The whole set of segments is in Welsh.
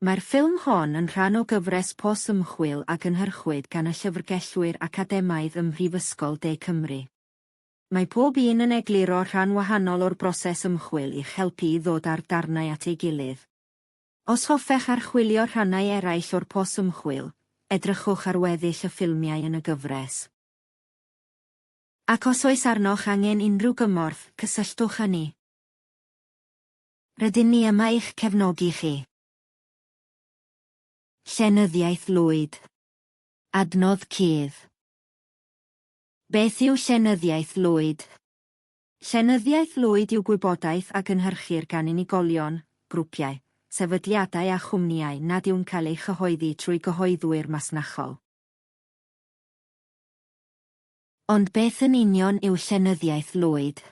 Mae'r ffilm hon yn rhan o gyfres pos-ymchwil a gynhyrchwyd gan y Llyfrgellwyr Academaidd ym Mhrifysgol De Cymru. Mae pob un yn egluro rhan wahanol o'r broses ymchwil i'ch helpu i ddod â'r darnau at ei gilydd. Os hoffech archwilio rhannau eraill o'r pos-ymchwil, edrychwch ar weddill y ffilmiau yn y gyfres. Ac os oes arnoch angen unrhyw gymorth, cysylltwch â ni. Rydyn ni yma i'ch cefnogi chi. Llenyddiaeth Lwyd. Adnodd cudd. Beth yw llenyddiaeth Lwyd? Llenyddiaeth Lwyd yw gwybodaeth a gynhyrchir gan unigolion, grwpiau, sefydliadau a chwmnïau nad yw'n cael ei chyhoeddi trwy gyhoeddwyr masnachol. Ond beth yn union yw llenyddiaeth Lwyd?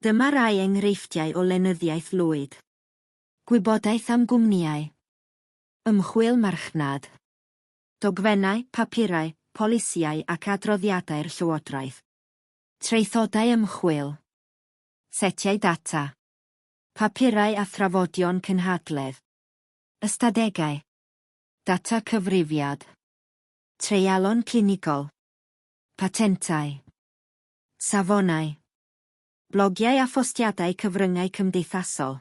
Dyma rai enghreifftiau o lenyddiaeth Lwyd. Gwybodaeth am gwmnïau. Ymchwil marchnad. Dogfennau, papurau, polisiau ac adroddiadau'r llywodraeth. Traethodau ymchwil. Setiau data. Papurau a thrafodion cynhadledd. Ystadegau. Data cyfrifiad. Treialon clinigol. Patentau. Safonau. Blogiau a phostiadau cyfryngau cymdeithasol.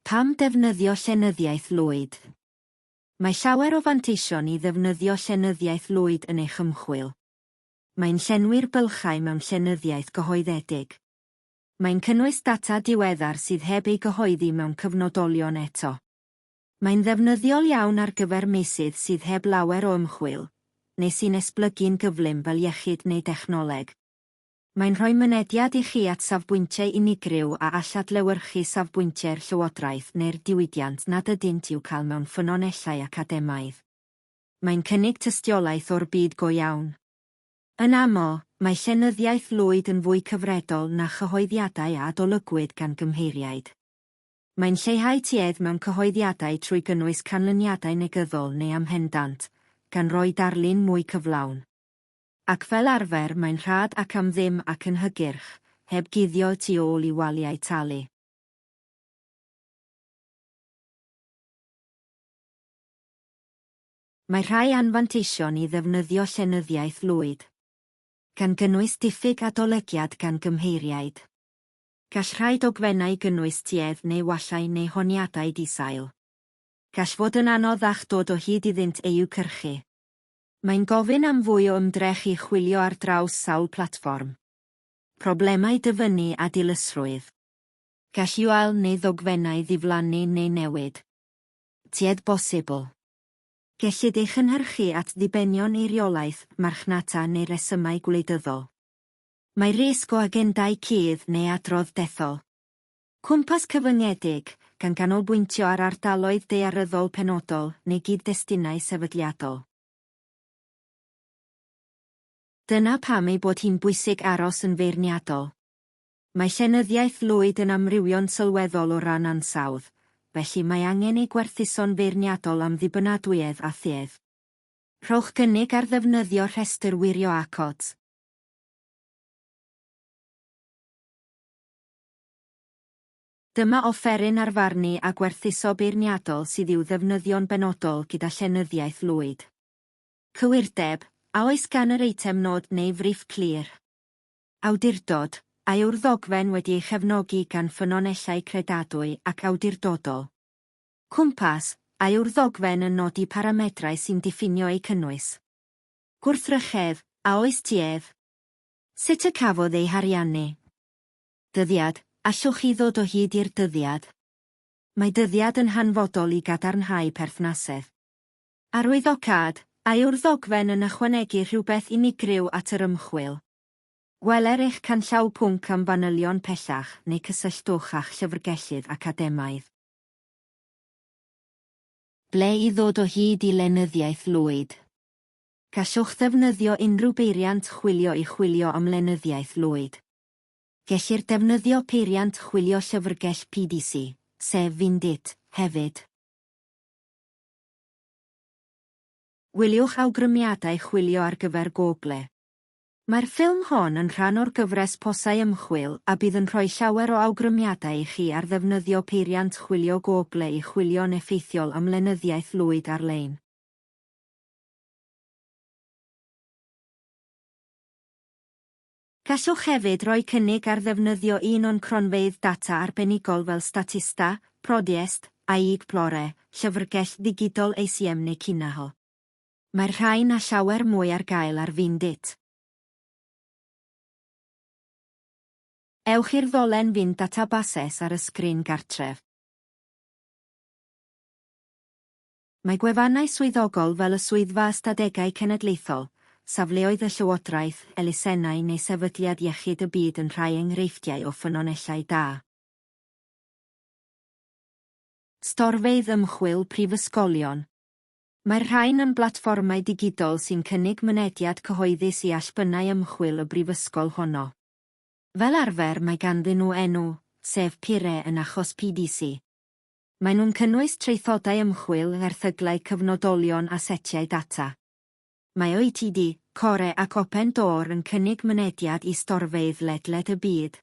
Pam defnyddio llenyddiaeth Lwyd? Mae llawer o fanteision i ddefnyddio llenyddiaeth Lwyd yn eich ymchwil. Mae'n llenwi'r bylchau mewn llenyddiaeth gyhoeddedig. Mae'n cynnwys data diweddar sydd heb ei gyhoeddi mewn cyfnodolion eto. Mae'n ddefnyddiol iawn ar gyfer meysydd sydd heb lawer o ymchwil, neu sy'n esblygu'n gyflym fel iechyd neu dechnoleg. Mae'n rhoi mynediad i chi at safbwyntiau unigryw a alladlewyrchu safbwyntiau'r llywodraeth neu'r diwydiant nad ydynt i'w cael mewn ffynonellau academaidd. Mae'n cynnig tystiolaeth o'r byd go iawn. Yn aml, mae llenyddiaeth Lwyd yn fwy cyfredol na chyhoeddiadau a adolygwyd gan gymheiriaid. Mae'n lleihau tuedd mewn cyhoeddiadau trwy gynnwys canlyniadau negyddol neu amhendant, gan roi darlun mwy cyflawn. Ac fel arfer mae'n rhad ac am ddim ac yn hygyrch, heb guddio tu ôl i waliau talu. Mae rhai anfanteision i ddefnyddio llenyddiaeth Lwyd. Gan gynnwys diffyg adolygiad gan gymheiriaid. Gall rhai dogfennau gynnwys tuedd neu wallau neu honiadau disail. Gall fod yn anoddach dod o hyd iddynt i'w cyrchu. Mae'n gofyn am fwy o ymdrech i chwilio ar draws sawl platfform. Problemau dyfynnu a dilysrwydd. Gall UAL neu ddogfennau ddiflannu neu newid. Tuedd bosibl. Gellid eich cynhyrchu at ddibenion eiriolaeth, marchnata neu resymau gwleidyddol. Mae risg o agendau cudd neu adrodd dethol. Cwmpas cyfyngedig, gan ganolbwyntio ar ardaloedd daearyddol penodol neu gyd-destunau sefydliadol. Dyna pam ei bod hi'n bwysig aros yn feirniadol. Mae llenyddiaeth Lwyd yn amrywio'n sylweddol o ran ansawdd, felly mae angen ei gwerthuso'n feirniadol am ddibynadwyedd a thuedd. Rhowch gynnig ar ddefnyddio rhestr wirio acods. Dyma offeryn arfarnu a gwerthuso beirniadol sydd i'w ddefnyddio'n benodol gyda llenyddiaeth Lwyd. Cywirdeb, a oes gan yr eitem nod neu frif clir. Awdurdod, a yw'r ddogfen wedi ei chefnogi gan ffynonellau credadwy ac awdurdodol. Cwmpas, a yw'r ddogfen yn nodi paramedrau sy'n diffinio ei cynnwys. Gwrthrychedd, a oes tuedd. Sut y cafodd ei hariannu? Dyddiad, allwch chi ddod o hyd i'r dyddiad. Mae dyddiad yn hanfodol i gadarnhau perthnasedd. Arwyddocad, a yw'r ddogfen yn ychwanegu rhywbeth unigryw at yr ymchwil. Gweler eich canllaw pwnc am fanylion pellach neu cysylltwch a'ch llyfrgellydd academaidd. Ble i ddod o hyd i lenyddiaeth Lwyd? Gallwch ddefnyddio unrhyw beiriant chwilio i chwilio am lenyddiaeth Lwyd. Gellir defnyddio peiriant chwilio llyfrgell PDC, sef Vindit, hefyd. Wyliwch awgrymiadau chwilio ar gyfer Google. Mae'r ffilm hon yn rhan o'r gyfres posau ymchwil a bydd yn rhoi llawer o awgrymiadau i chi ar ddefnyddio peiriant chwilio Google i chwilio'n effeithiol am lenyddiaeth lwyd ar-lein. Gallwch hefyd roi cynnig ar ddefnyddio un o'n cronfeydd data arbenigol fel Statista, Prodiest, a Igplore, llyfrgell ddigidol ACM neu Cynahol. Mae'r rhain a llawer mwy ar gael ar Findit. Ewch i'r ddolen fynd databases ar y sgrin gartref. Mae gwefannau swyddogol fel y Swyddfa Ystadegau Cenedlaethol, safleoedd y Llywodraeth, elusennau neu sefydliad iechyd y byd yn rhai enghreifftiau o ffynonellau da. Storfeydd ymchwil prifysgolion. Mae'r rhain yn blatfformau digidol sy'n cynnig mynediad cyhoeddus i allbynnau ymchwil y brifysgol honno. Fel arfer mae ganddyn nhw enw, sef pure yn achos PDC. Maen nhw'n cynnwys traethodau ymchwil, erthyglau cyfnodolion a setiau data. Mae OETD, Core ac Open Door yn cynnig mynediad i storfeydd ledled y byd.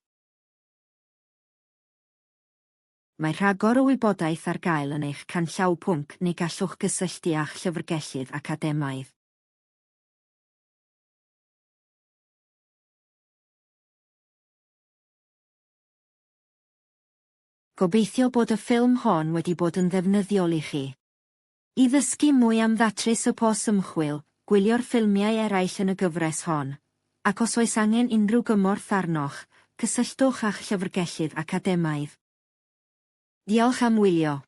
Mae rhagor o wybodaeth ar gael yn eich canllaw pwnc neu gallwch gysylltu a'ch llyfrgellydd academaidd. Gobeithio bod y ffilm hon wedi bod yn ddefnyddiol i chi. I ddysgu mwy am ddatrys y pos ymchwil, gwylio'r ffilmiau eraill yn y gyfres hon, ac os oes angen unrhyw gymorth arnoch, cysylltwch a'ch llyfrgellydd academaidd. Diolch am wylio.